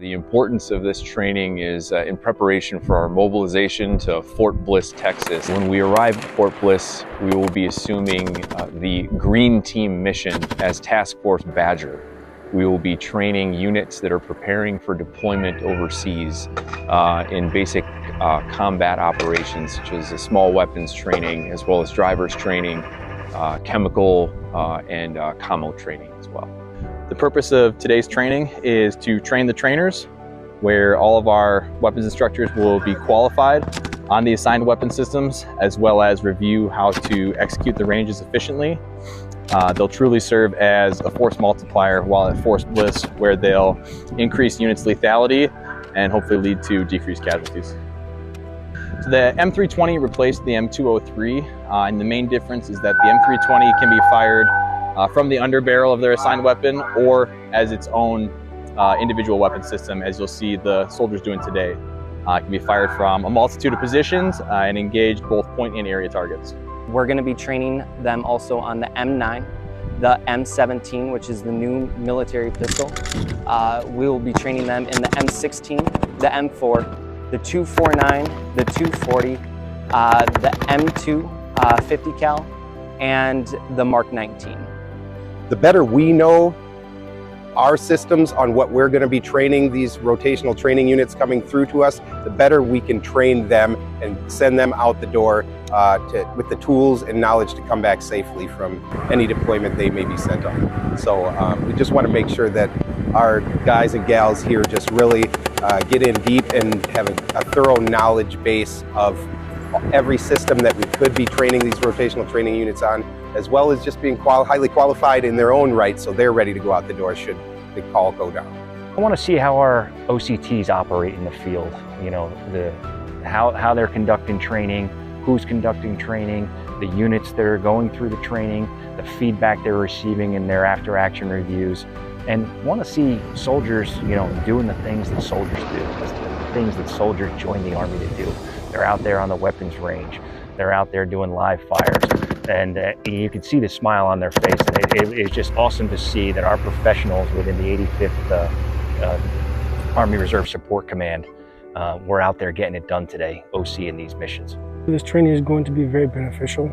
The importance of this training is in preparation for our mobilization to Fort Bliss, Texas. When we arrive at Fort Bliss, we will be assuming the Green Team mission as Task Force Badger. We will be training units that are preparing for deployment overseas in basic combat operations, such as the small weapons training, as well as driver's training, chemical and commo training as well. The purpose of today's training is to train the trainers, where all of our weapons instructors will be qualified on the assigned weapon systems, as well as review how to execute the ranges efficiently. They'll truly serve as a force multiplier while at Fort Bliss, where they'll increase units' lethality and hopefully lead to decreased casualties. So the M320 replaced the M203, and the main difference is that the M320 can be fired from the underbarrel of their assigned weapon or as its own individual weapon system, as you'll see the soldiers doing today. It can be fired from a multitude of positions and engage both point and area targets. We're going to be training them also on the M9, the M17, which is the new military pistol. We will be training them in the M16, the M4, the 249, the 240, the M2 50 cal, and the Mark 19. The better we know our systems on what we're going to be training these rotational training units coming through to us, the better we can train them and send them out the door with the tools and knowledge to come back safely from any deployment they may be sent on. So we just want to make sure that our guys and gals here just really get in deep and have a thorough knowledge base of every system that we could be training these rotational training units on, as well as just being highly qualified in their own right, so they're ready to go out the door should the call go down. I want to see how our OCTs operate in the field. You know, how they're conducting training, who's conducting training, the units that are going through the training, the feedback they're receiving in their after-action reviews, and want to see soldiers, you know, doing the things that soldiers do, the things that soldiers join the Army to do. They're out there on the weapons range. They're out there doing live fires. And you can see the smile on their face. And it's just awesome to see that our professionals within the 85th Army Reserve Support Command were out there getting it done today, OC in these missions. This training is going to be very beneficial.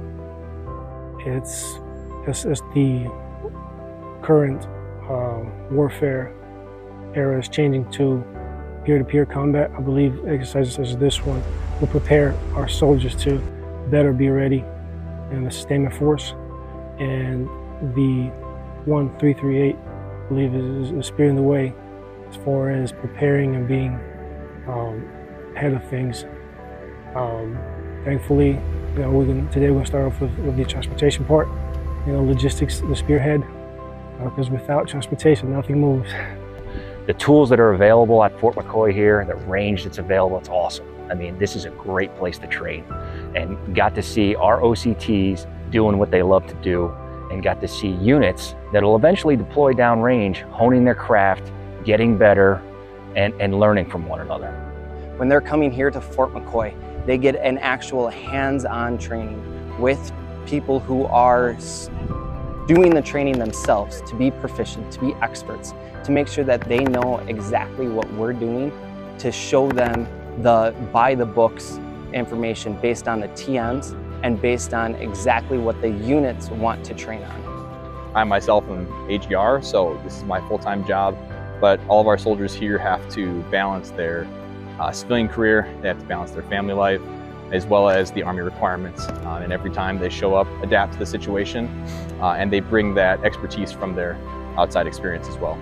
It's as the current warfare era is changing to peer-to-peer combat. I believe exercises such as this one will prepare our soldiers to better be ready in the sustainment force. And the 1338, I believe, is spearing the way as far as preparing and being ahead of things. Thankfully, you know, today we're going to start off with the transportation part. You know, logistics, the spearhead, because without transportation, nothing moves. The tools that are available at Fort McCoy here, the range that's available, it's awesome. I mean, this is a great place to train, and got to see our OCTs doing what they love to do, and got to see units that'll eventually deploy downrange, honing their craft, getting better, and learning from one another. When they're coming here to Fort McCoy, they get an actual hands-on training with people who are doing the training themselves to be proficient, to be experts, to make sure that they know exactly what we're doing, to show them the by-the-books information based on the TMs and based on exactly what the units want to train on. I myself am HER, so this is my full-time job, but all of our soldiers here have to balance their civilian career, they have to balance their family life, as well as the Army requirements. And every time they show up, adapt to the situation, and they bring that expertise from their outside experience as well.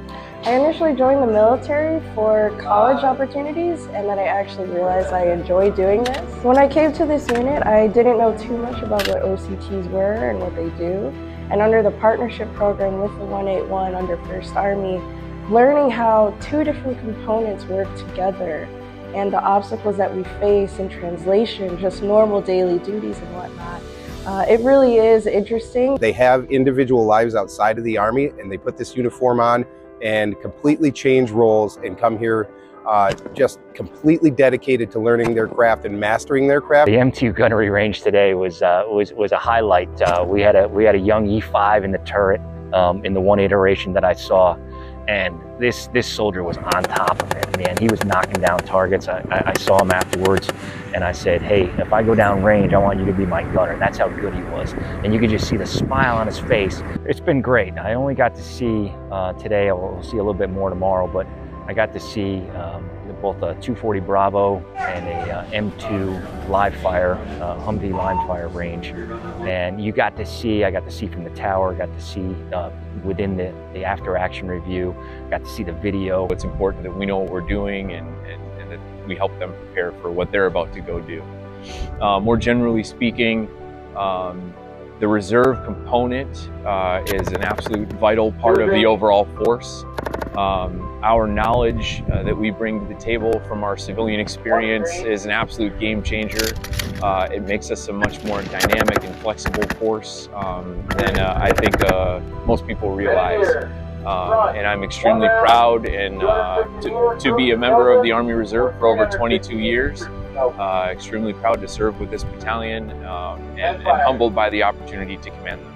I initially joined the military for college opportunities, and then I actually realized I enjoy doing this. When I came to this unit, I didn't know too much about what OCTs were and what they do. And under the partnership program with the 181 under 1st Army, learning how two different components work together and the obstacles that we face in translation, just normal daily duties and whatnot. It really is interesting. They have individual lives outside of the Army, and they put this uniform on and completely change roles and come here just completely dedicated to learning their craft and mastering their craft. The M2 gunnery range today was a highlight. We had a young E5 in the turret in the one iteration that I saw, And this soldier was on top of it, man. He was knocking down targets. I saw him afterwards, and I said, hey, if I go down range, I want you to be my gunner. That's how good he was. And you could just see the smile on his face. It's been great. I only got to see today, we'll see a little bit more tomorrow, but I got to see both a 240 Bravo and a M2 live fire, Humvee live fire range. And I got to see from the tower, got to see within the after action review, got to see the video. It's important that we know what we're doing and that we help them prepare for what they're about to go do. More generally speaking, the reserve component is an absolute vital part of the overall force. Our knowledge that we bring to the table from our civilian experience is an absolute game changer. It makes us a much more dynamic and flexible force than I think most people realize. And I'm extremely proud and to be a member of the Army Reserve for over 22 years. Extremely proud to serve with this battalion and humbled by the opportunity to command them.